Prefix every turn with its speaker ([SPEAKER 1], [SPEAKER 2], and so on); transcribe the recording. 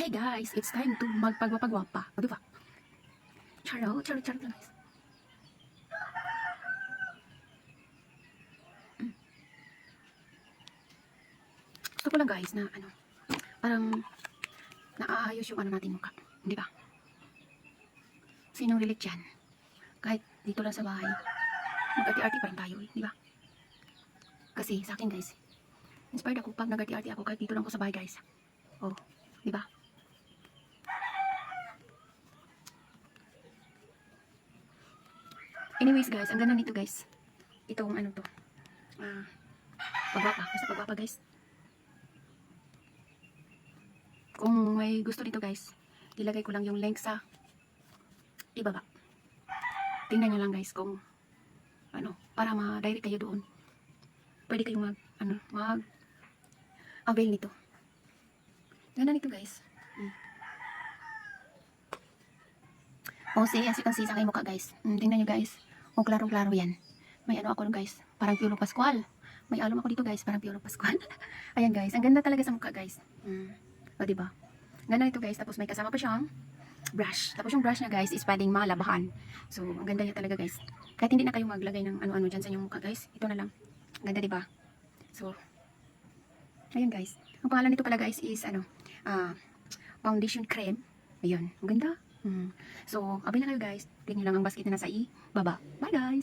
[SPEAKER 1] Hey guys, it's time to magpagwapa-gwapa. O diba? Charo lang guys. Gusto ko lang guys na parang naaayos yung natin mukha. Di ba? Sinong relate yan? Kahit dito lang sa bahay, mag-arti-arti pa rin tayo eh. Di ba? Kasi sa akin guys, inspired ako pag nag-arti-arti ako kahit dito lang ako sa bahay guys. Oh, di ba? Anyways guys, ang ganda nito guys. Itong to. Pagwapa. Basta pagwapa guys. Kung may gusto dito guys, ilagay ko lang yung link sa ibaba. Tingnan nyo lang guys kung para ma-direct kayo doon. Pwede kayong mag-avail nito. Ganda nito guys. O see, as you can see sa aking mukha guys. Tingnan nyo guys. O klarong-klaro yan. May ako guys. Parang Piolo Pascual. May alum ako dito guys. Parang Piolo Pascual. Ayan guys. Ang ganda talaga sa mukha guys. O diba? Ganda nito guys. Tapos may kasama pa siyang brush. Tapos yung brush niya guys is pwedeng malabahan. So ang ganda niya talaga guys. Kahit hindi na kayo maglagay ng ano-ano dyan sa inyong mukha guys. Ito na lang. Ang ganda diba? So ayan guys. Ang pangalan nito pala guys is foundation cream. Ayun. Ang ganda. So, abay na kayo guys. Tingnan lang ang basket na nasa baba. Bye guys!